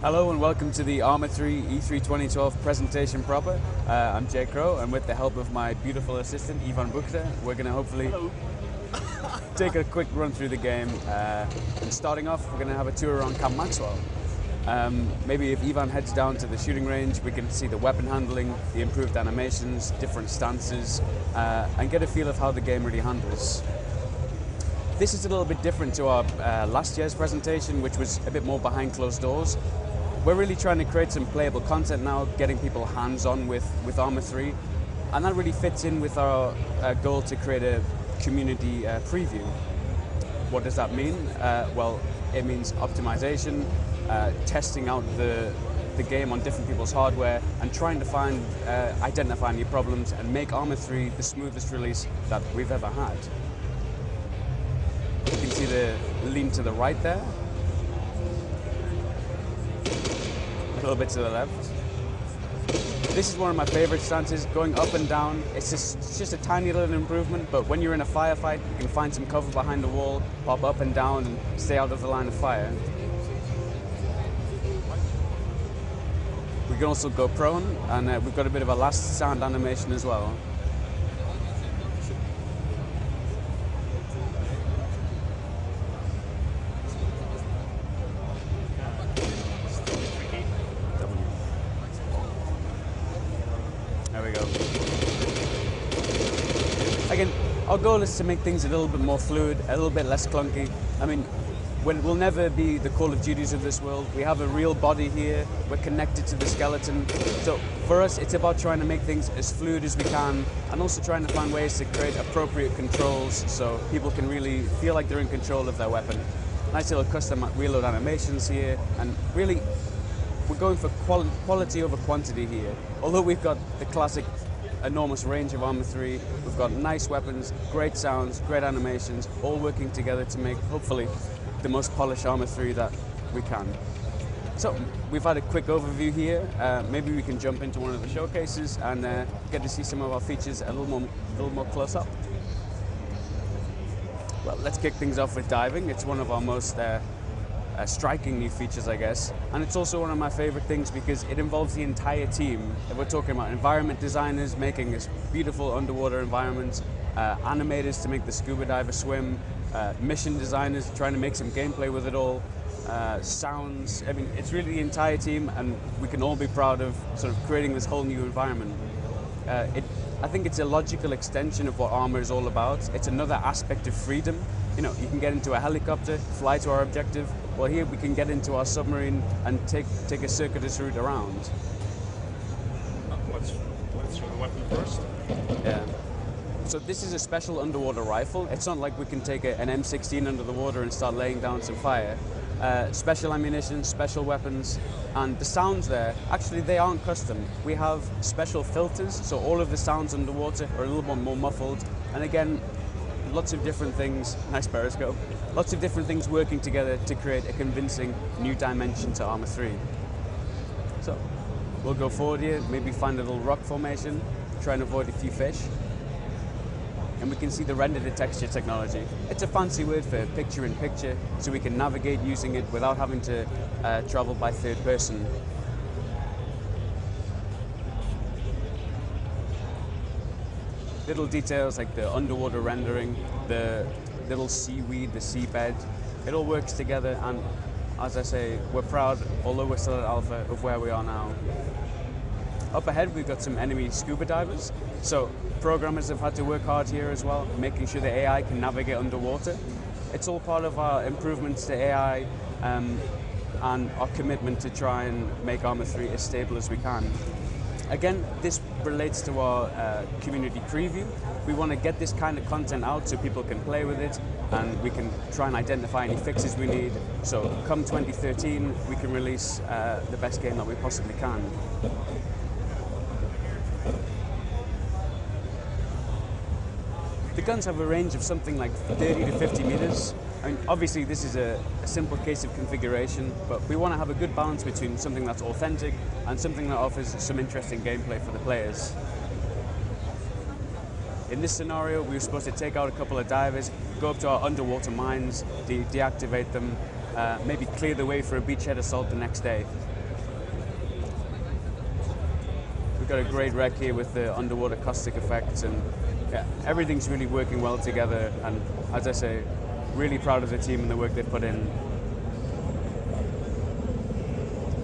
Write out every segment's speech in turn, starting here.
Hello and welcome to the Arma 3 E3 2012 presentation proper. I'm Jay Crow, and with the help of my beautiful assistant Ivan Buchta, we're going to hopefully take a quick run through the game. And starting off, we're going to have a tour around Camp Maxwell. Maybe if Ivan heads down to the shooting range, we can see the weapon handling, the improved animations, different stances, and get a feel of how the game really handles. This is a little bit different to our last year's presentation, which was a bit more behind closed doors. We're really trying to create some playable content now, getting people hands-on with Arma 3, and that really fits in with our goal to create a community preview. What does that mean? Well, it means optimization, testing out the game on different people's hardware, and trying to identify new problems and make Arma 3 the smoothest release that we've ever had. You can see the lean to the right there. A little bit to the left. This is one of my favorite stances, going up and down. It's just a tiny little improvement, but when you're in a firefight, you can find some cover behind the wall, pop up and down, and stay out of the line of fire. We can also go prone, and we've got a bit of a last sound animation as well. There we go. Again, our goal is to make things a little bit more fluid, a little bit less clunky. I mean, we'll never be the Call of Duties of this world. We have a real body here. We're connected to the skeleton. So for us, it's about trying to make things as fluid as we can, and also trying to find ways to create appropriate controls so people can really feel like they're in control of their weapon. Nice little custom reload animations here, and really, we're going for quality over quantity here. Although we've got the classic enormous range of Arma 3, we've got nice weapons, great sounds, great animations, all working together to make, hopefully, the most polished Arma 3 that we can. So, we've had a quick overview here. Maybe we can jump into one of the showcases and get to see some of our features a little more close up. Well, let's kick things off with diving. It's one of our most striking new features, I guess, and it's also one of my favorite things because it involves the entire team. We're talking about environment designers making this beautiful underwater environment, animators to make the scuba diver swim, mission designers trying to make some gameplay with it all, sounds. I mean, it's really the entire team, and we can all be proud of sort of creating this whole new environment. I think it's a logical extension of what Arma is all about. It's another aspect of freedom. You know, you can get into a helicopter, fly to our objective. Well, here we can get into our submarine and take a circuitous route around. Let's show the weapon first. Yeah. So this is a special underwater rifle. It's not like we can take an M16 under the water and start laying down some fire. Special ammunition, special weapons, and the sounds there, actually they aren't custom. We have special filters, so all of the sounds underwater are a little bit more muffled, and again, lots of different things, nice periscope, lots of different things working together to create a convincing new dimension to Arma 3. So, we'll go forward here, maybe find a little rock formation, try and avoid a few fish. And we can see the render-to-texture technology. It's a fancy word for picture-in-picture, so we can navigate using it without having to travel by third person. Little details like the underwater rendering, the little seaweed, the seabed, it all works together, and as I say, we're proud, although we're still at alpha, of where we are now. Up ahead, we've got some enemy scuba divers. So programmers have had to work hard here as well, making sure the AI can navigate underwater. It's all part of our improvements to AI and our commitment to try and make Arma 3 as stable as we can. Again, this relates to our community preview. We want to get this kind of content out so people can play with it, and we can try and identify any fixes we need. So come 2013, we can release the best game that we possibly can. The guns have a range of something like 30 to 50 meters. I mean, obviously this is a simple case of configuration, but we want to have a good balance between something that's authentic and something that offers some interesting gameplay for the players. In this scenario, we were supposed to take out a couple of divers, go up to our underwater mines, deactivate them, maybe clear the way for a beachhead assault the next day. We've got a great wreck here with the underwater caustic effects, and yeah, everything's really working well together. And as I say, really proud of the team and the work they've put in.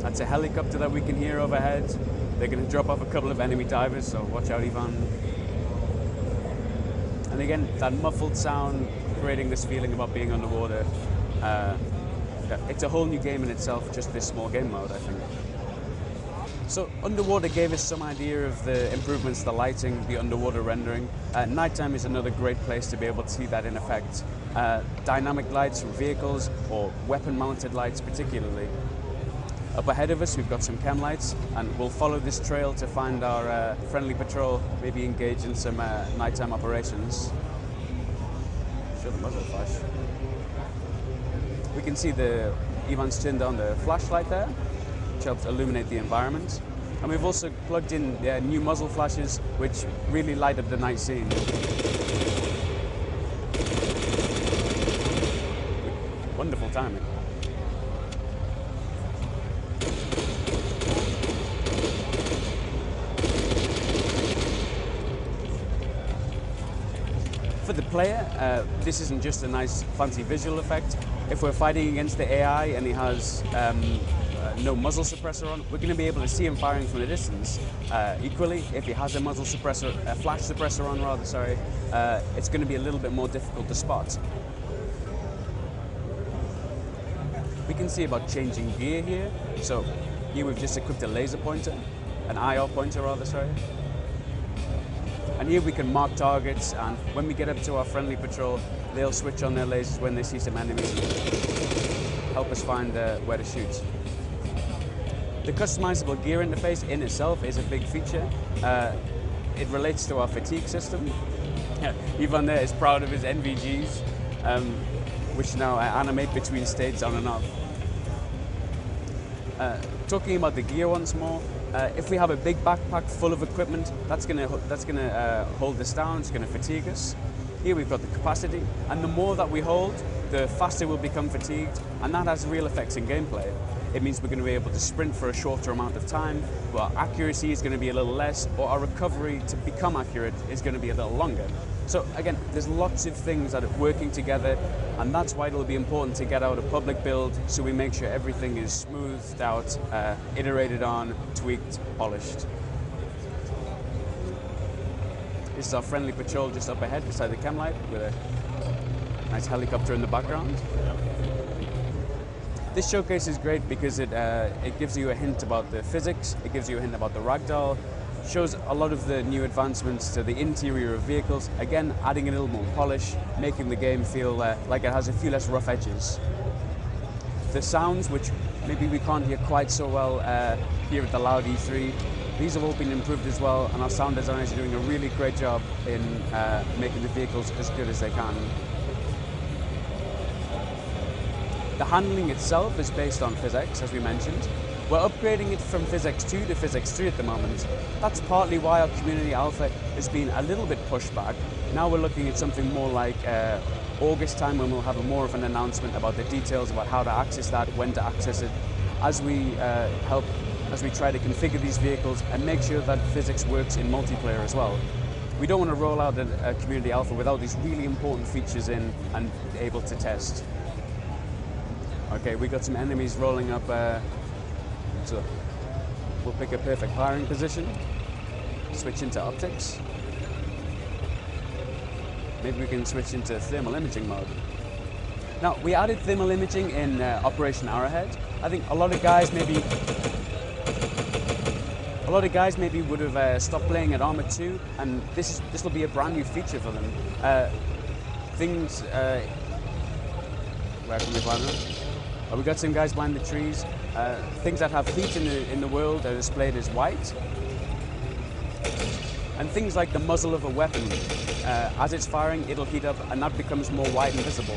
That's a helicopter that we can hear overhead. They're going to drop off a couple of enemy divers, so watch out, Ivan. And again, that muffled sound creating this feeling about being underwater. It's a whole new game in itself, just this small game mode, I think. So Underwater gave us some idea of the improvements, the lighting, the underwater rendering. Nighttime is another great place to be able to see that in effect. Dynamic lights from vehicles or weapon-mounted lights particularly. Up ahead of us we've got some chem lights, and we'll follow this trail to find our friendly patrol, maybe engage in some nighttime operations. Show the muzzle flash. We can see Ivan's turned on the flashlight there, which helps illuminate the environment. And we've also plugged in new muzzle flashes, which really light up the night scene. Wonderful timing. For the player, this isn't just a nice fancy visual effect. If we're fighting against the AI and he has no muzzle suppressor on, we're going to be able to see him firing from a distance. Equally, if he has a muzzle suppressor, a flash suppressor on rather, sorry, it's going to be a little bit more difficult to spot. We can see about changing gear here. So here we've just equipped a laser pointer, an IR pointer rather, sorry. And here we can mark targets, and when we get up to our friendly patrol, they'll switch on their lasers when they see some enemies and help us find where to shoot. The customizable gear interface in itself is a big feature. It relates to our fatigue system. Ivan there is proud of his NVGs, which now animate between states on and off. Talking about the gear once more, if we have a big backpack full of equipment, that's gonna hold us down, it's gonna fatigue us. Here we've got the capacity, and the more that we hold, the faster we'll become fatigued, and that has real effects in gameplay. It means we're going to be able to sprint for a shorter amount of time, but our accuracy is going to be a little less, or our recovery to become accurate is going to be a little longer. So again, there's lots of things that are working together, and that's why it'll be important to get out a public build so we make sure everything is smoothed out, iterated on, tweaked, polished. This is our friendly patrol just up ahead beside the chem light with a nice helicopter in the background. This showcase is great because it gives you a hint about the physics, it gives you a hint about the ragdoll, shows a lot of the new advancements to the interior of vehicles, again adding a little more polish, making the game feel like it has a few less rough edges. The sounds, which maybe we can't hear quite so well here at the Loud E3, these have all been improved as well, and our sound designers are doing a really great job in making the vehicles as good as they can. The handling itself is based on PhysX, as we mentioned. We're upgrading it from PhysX 2 to PhysX 3 at the moment. That's partly why our community alpha has been a little bit pushed back. Now we're looking at something more like August time, when we'll have more of an announcement about the details about how to access that, when to access it, as we try to configure these vehicles and make sure that PhysX works in multiplayer as well. We don't want to roll out a community alpha without these really important features in and able to test. Okay, we got some enemies rolling up, so we'll pick a perfect firing position, switch into optics. Maybe we can switch into thermal imaging mode. Now, we added thermal imaging in Operation Arrowhead. I think a lot of guys maybe would have stopped playing at Arma 2, and this will be a brand new feature for them. Where can we find them? We got some guys behind the trees. Things that have heat in the world are displayed as white. And things like the muzzle of a weapon, as it's firing, it'll heat up and that becomes more white and visible.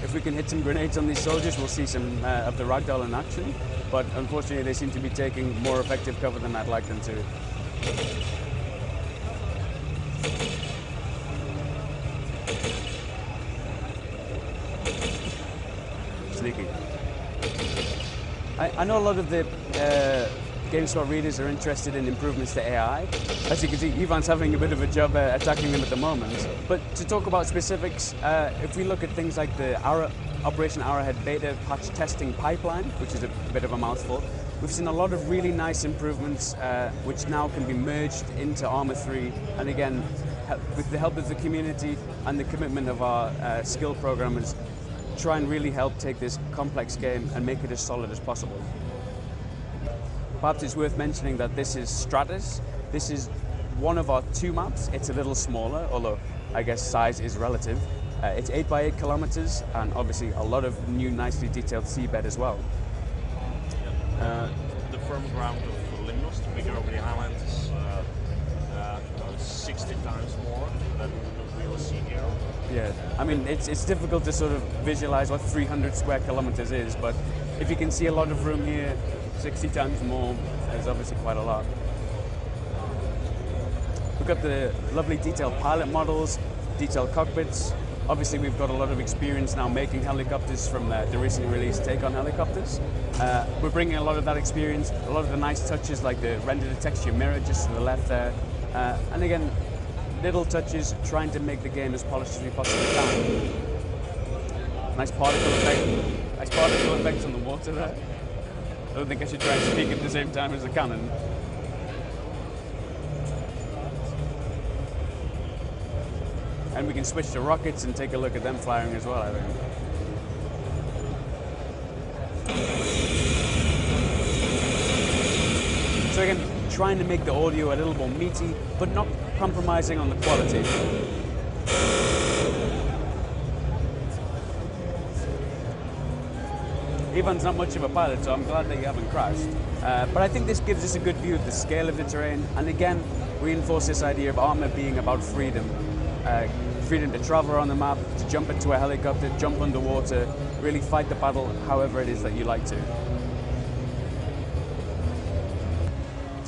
If we can hit some grenades on these soldiers, we'll see some of the ragdoll in action. But unfortunately, they seem to be taking more effective cover than I'd like them to. Sneaky. I know a lot of the GameSpot readers are interested in improvements to AI. As you can see, Ivan's having a bit of a job attacking them at the moment. But to talk about specifics, if we look at things like the Operation Arrowhead beta patch testing pipeline, which is a bit of a mouthful, we've seen a lot of really nice improvements which now can be merged into Arma 3, and again, with the help of the community and the commitment of our skill programmers, try and really help take this complex game and make it as solid as possible. Perhaps it's worth mentioning that this is Stratus. This is one of our 2 maps. It's a little smaller, although I guess size is relative. It's 8 by 8 kilometers, and obviously a lot of new, nicely detailed seabed as well. The firm ground of Limnos, the bigger of the islands, is 60 times more than we will see here. Yeah, I mean, it's difficult to sort of visualize what 300 square kilometers is, but if you can see a lot of room here, 60 times more is obviously quite a lot. We've got the lovely detailed pilot models, detailed cockpits. Obviously, we've got a lot of experience now making helicopters from the recently released Take on helicopters. We're bringing a lot of that experience, a lot of the nice touches like the rendered texture mirror just to the left there. And again, little touches trying to make the game as polished as we possibly can. Nice particle effect. Nice particle effects on the water there. I don't think I should try and speak at the same time as the cannon. And we can switch to rockets and take a look at them firing as well, I think. So again, trying to make the audio a little more meaty, but not compromising on the quality. Ivan's not much of a pilot, so I'm glad that you haven't crashed. But I think this gives us a good view of the scale of the terrain, and again, reinforce this idea of Arma being about freedom. Freedom to travel around the map, to jump into a helicopter, jump underwater, really fight the battle however it is that you like to.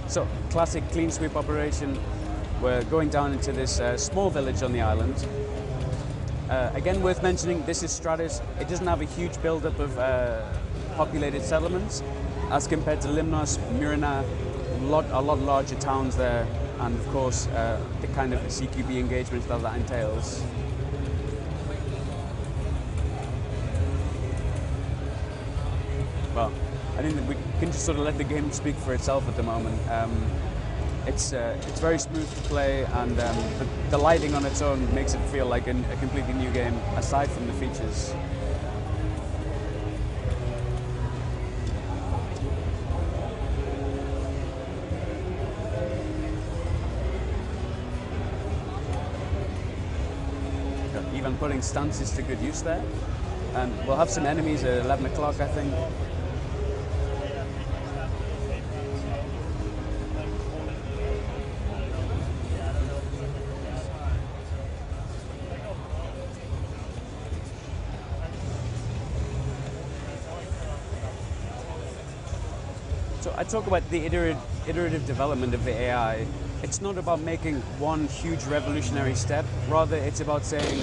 So, classic clean sweep operation. We're going down into this small village on the island. Again, worth mentioning, this is Stratus. It doesn't have a huge buildup of populated settlements as compared to Limnos, Myrna, a lot larger towns there, and of course the kind of CQB engagements that entails. Well, I think that we can just sort of let the game speak for itself at the moment. It's very smooth to play, and the lighting on its own makes it feel like a completely new game, aside from the features. Even putting stances to good use there. And we'll have some enemies at 11 o'clock, I think. So I talk about the iterative development of the AI. It's not about making one huge revolutionary step. Rather, it's about saying,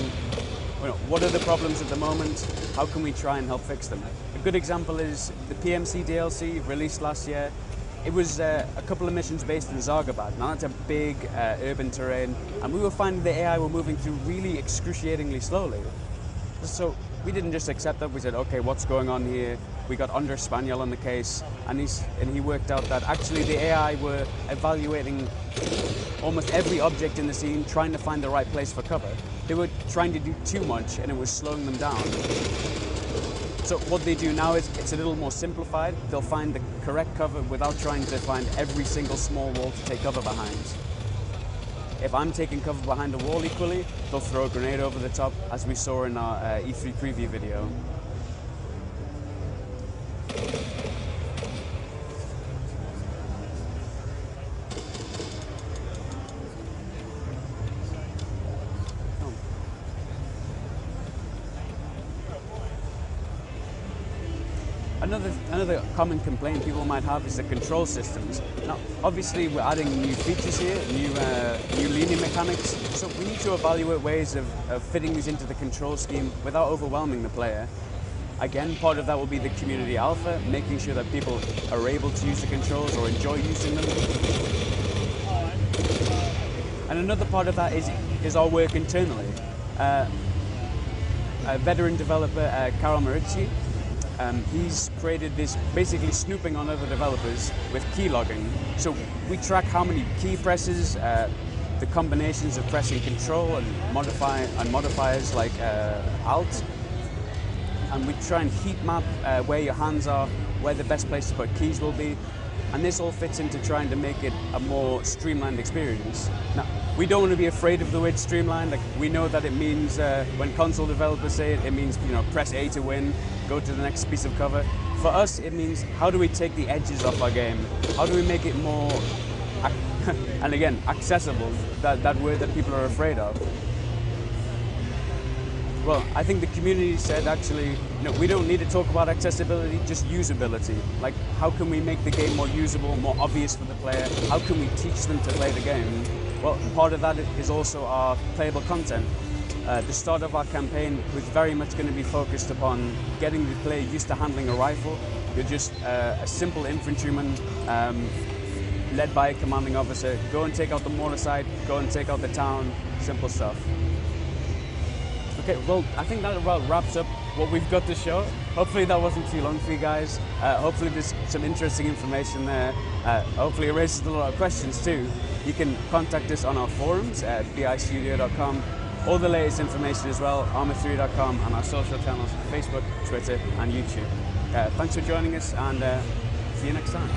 what are the problems at the moment? How can we try and help fix them? A good example is the PMC DLC released last year. It was a couple of missions based in Zargabad. Now that's a big urban terrain, and we were finding the AI were moving through really excruciatingly slowly. So we didn't just accept that. We said, okay, what's going on here? We got Under Spaniel on the case, and he worked out that actually the AI were evaluating almost every object in the scene, trying to find the right place for cover. They were trying to do too much, and it was slowing them down. So what they do now is it's a little more simplified. They'll find the correct cover without trying to find every single small wall to take cover behind. If I'm taking cover behind a wall equally, they'll throw a grenade over the top, as we saw in our E3 preview video. Another common complaint people might have is the control systems. Now, obviously, we're adding new features here, new linear mechanics, so we need to evaluate ways of fitting these into the control scheme without overwhelming the player. Again, part of that will be the community alpha, making sure that people are able to use the controls or enjoy using them. And another part of that is our work internally. A veteran developer, Carol Marici, he's created this basically snooping on other developers with key logging. So we track how many key presses, the combinations of pressing control and modifiers like alt, and we try and heat map where your hands are, where the best place to put keys will be, and this all fits into trying to make it a more streamlined experience. Now, we don't want to be afraid of the word streamlined. Like, we know that it means, when console developers say it, it means, you know, press A to win, go to the next piece of cover. For us, it means how do we take the edges off our game? How do we make it more, and again, accessible, that word that people are afraid of. Well, I think the community said actually, no, we don't need to talk about accessibility, just usability. Like, how can we make the game more usable, more obvious for the player? How can we teach them to play the game? Well, part of that is also our playable content. The start of our campaign was very much going to be focused upon getting the player used to handling a rifle. You're just a simple infantryman led by a commanding officer. Go and take out the mortar site, go and take out the town, simple stuff. Okay, well, I think that about wraps up what we've got to show. Hopefully that wasn't too long for you guys. Hopefully there's some interesting information there. Hopefully it raises a lot of questions too. You can contact us on our forums at bistudio.com. All the latest information as well, arma3.com, and our social channels, Facebook, Twitter, and YouTube. Thanks for joining us, and see you next time.